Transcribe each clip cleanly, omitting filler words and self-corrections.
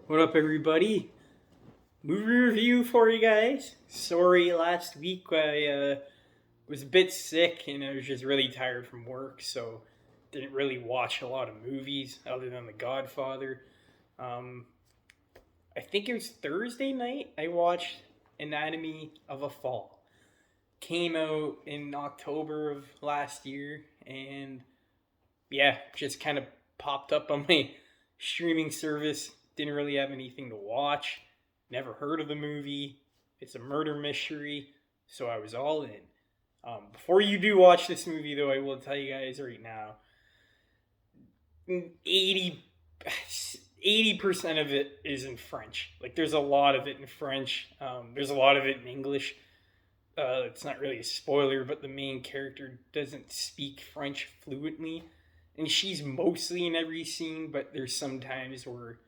What up, everybody? Movie review for you guys. Sorry, last week I was a bit sick and I was just really tired from work, so didn't really watch a lot of movies other than The Godfather. Um, I think it was Thursday night I watched Anatomy of a Fall. Came out in October of last year, and yeah, just kind of popped up on my streaming service. Didn't really have anything to watch. Never heard of the movie. It's a murder mystery, so I was all in. Before you do watch this movie, though, I will tell you guys right now, 80 80% of it is in French. Like, there's a lot of it in French. There's a lot of it in English. It's not really a spoiler, but the main character doesn't speak French fluently, and she's mostly in every scene. But there's some times where,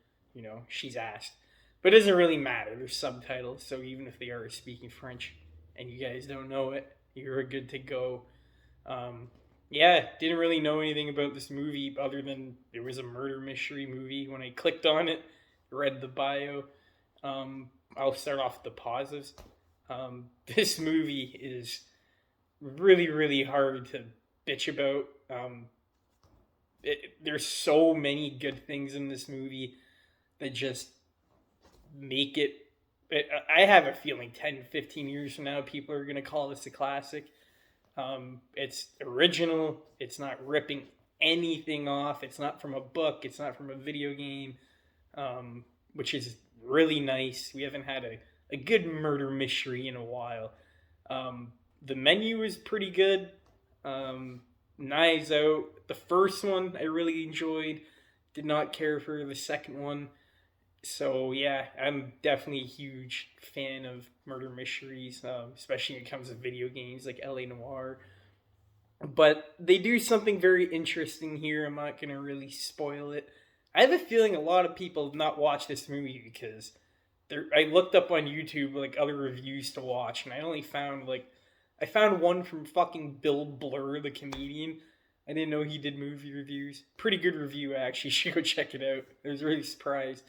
she's asked, but it doesn't really matter. There's subtitles, so even if they are speaking French and you guys don't know it, you're good to go. Um, yeah, didn't really know anything about this movie other than it was a murder mystery movie. When I clicked on it, read the bio. I'll start off with the positives. This movie is really, really hard to bitch about. There's so many good things in this movie that just make it. I have a feeling 10, 15 years from now, people are going to call this a classic. It's original. It's not ripping anything off. It's not from a book. It's not from a video game, which is really nice. We haven't had a good murder mystery in a while. The menu is pretty good. Knives Out, the first one I really enjoyed. Did not care for the second one. So yeah, I'm definitely a huge fan of murder mysteries, especially when it comes to video games like LA Noire. But they do something very interesting here. I'm not gonna really spoil it. I have a feeling a lot of people have not watched this movie because I looked up on YouTube like other reviews to watch, and I found one from fucking Bill Blur, the comedian. I didn't know he did movie reviews. Pretty good review actually. You should go check it out. I was really surprised.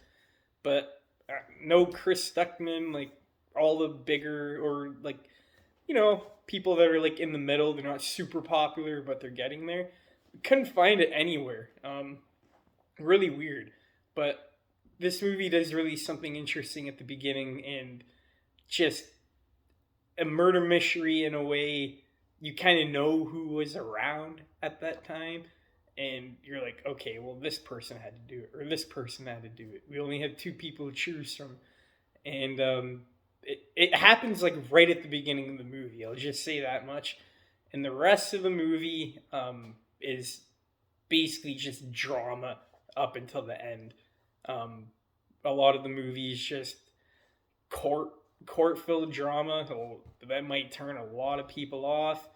But no Chris Stuckman, like all the bigger or like people that are like in the middle. They're not super popular, but they're getting there. Couldn't find it anywhere. Really weird, but this movie does really something interesting at the beginning and just a murder mystery in a way. You kind of know who was around at that time, and you're like, okay, well, this person had to do it, or this person had to do it. We only have two people to choose from, and it happens like right at the beginning of the movie. I'll just say that much, and the rest of the movie is basically just drama up until the end. Um, a lot of the movie is just court court filled drama. That might turn a lot of people off.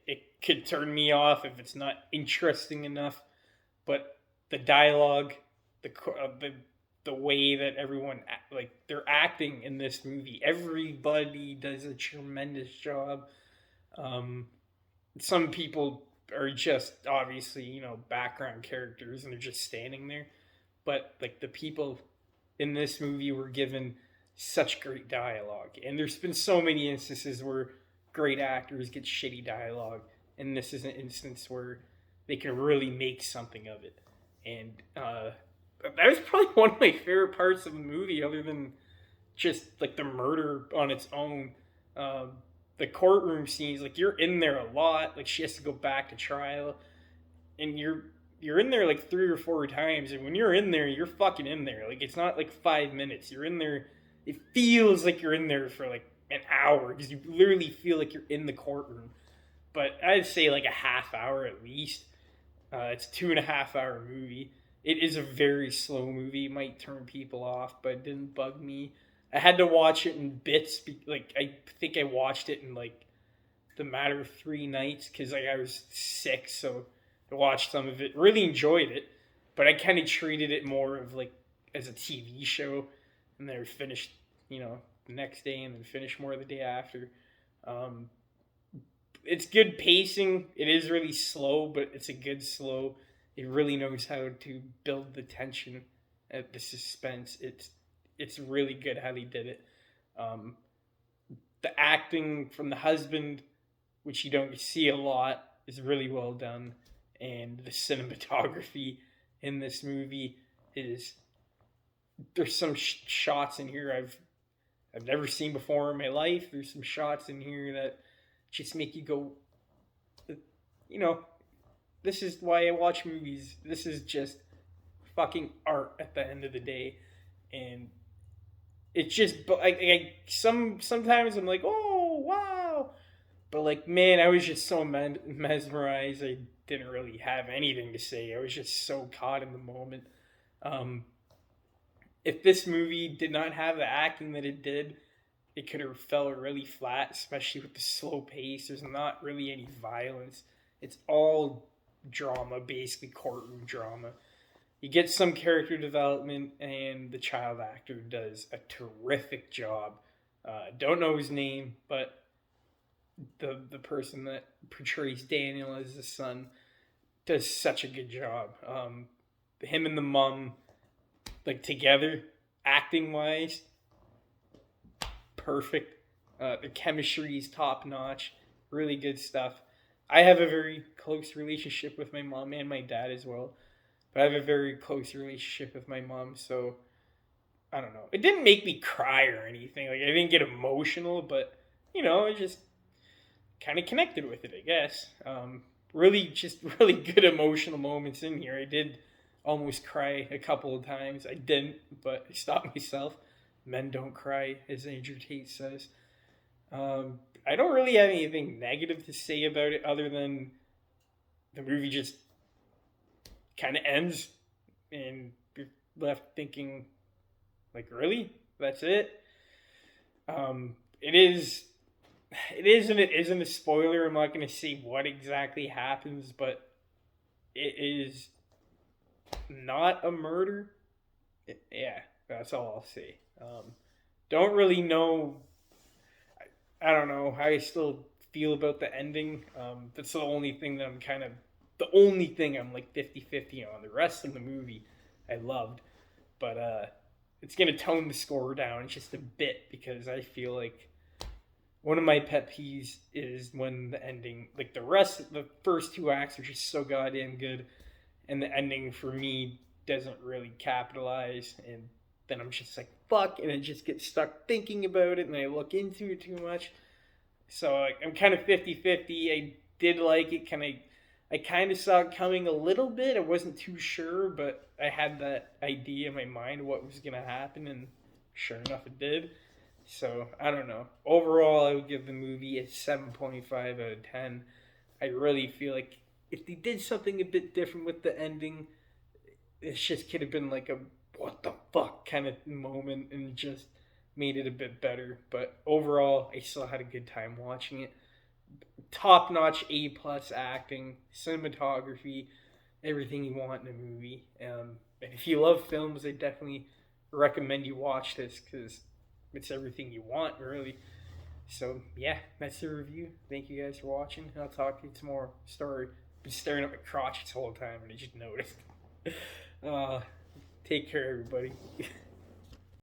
It could turn me off if it's not interesting enough. But the dialogue, the way that everyone like they're acting in this movie, everybody does a tremendous job. Um, some people are just obviously background characters and they're just standing there, but like the people in this movie were given such great dialogue, and there's been so many instances where great actors get shitty dialogue, and this is an instance where they can really make something of it. And that was probably one of my favorite parts of the movie, other than just like the murder on its own. Um, the courtroom scenes, like you're in there a lot. Like she has to go back to trial, and you're in there like 3 or 4 times. And when you're in there, you're fucking in there. Like it's not like 5 minutes. You're in there. It feels like you're in there for like an hour because you literally feel like you're in the courtroom. But I'd say like a half hour at least. It's a 2.5 hour movie. It is a very slow movie. It might turn people off, but it didn't bug me. I had to watch it in bits. Like I think I watched it in like the matter of 3 nights because like I was sick, so I watched some of it. Really enjoyed it, but I kind of treated it more of like as a TV show, and then I finished, the next day, and then finished more the day after. Um, it's good pacing. It is really slow, but it's a good slow. It really knows how to build the tension. the suspense. It's really good how they did it. Um, the acting from the husband, which you don't see a lot, is really well done, and the cinematography in this movie is there's some shots in here I've never seen before in my life. There's some shots in here that just make you go, you know, this is why I watch movies. This is just fucking art at the end of the day, and it's just sometimes I'm like, oh wow, but like man, I was just so mesmerized. I didn't really have anything to say. I was just so caught in the moment. Um, if this movie did not have the acting that it did, it could have felt really flat, especially with the slow pace. There's not really any violence. It's all drama, basically courtroom drama. You get some character development, and the child actor does a terrific job. Don't know his name, but the person that portrays Daniel as the son does such a good job. Him and the mom, like together, acting wise, perfect. The chemistry is top notch. Really good stuff. I have a very close relationship with my mom and my dad as well. But I have a very close relationship with my mom, so I don't know. It didn't make me cry or anything. Like I didn't get emotional, but I just kind of connected with it, I guess. Really good emotional moments in here. I did almost cry a couple of times. I didn't, but I stopped myself. Men don't cry, as Andrew Tate says. I don't really have anything negative to say about it other than the movie just kind of ends and you're left thinking, like, really? That's it? It isn't a spoiler. I'm not going to say what exactly happens, but it is not a murder. Yeah, that's all I'll say. Don't really know. I don't know how I still feel about the ending. That's the only thing that the only thing I'm like 50-50 on. The rest of the movie I loved, but it's going to tone the score down just a bit because I feel like one of my pet peeves is when the ending, like the first two acts are just so goddamn good, and the ending for me doesn't really capitalize, and then I'm just like, fuck, and I just get stuck thinking about it, and I look into it too much. So like, I'm kind of 50-50. I did like it, I kind of saw it coming a little bit. I wasn't too sure, but I had that idea in my mind what was going to happen, and sure enough, it did. So, I don't know. Overall, I would give the movie a 7.5 out of 10. I really feel like if they did something a bit different with the ending, it just could have been like a what the fuck kind of moment and just made it a bit better. But overall, I still had a good time watching it. Top notch A plus acting, cinematography, everything you want in a movie. And if you love films, I definitely recommend you watch this because it's everything you want, really. So yeah, that's the review. Thank you guys for watching. I'll talk to you tomorrow. Story. Been staring at my crotch this whole time, and I just noticed. uh, Take care, everybody.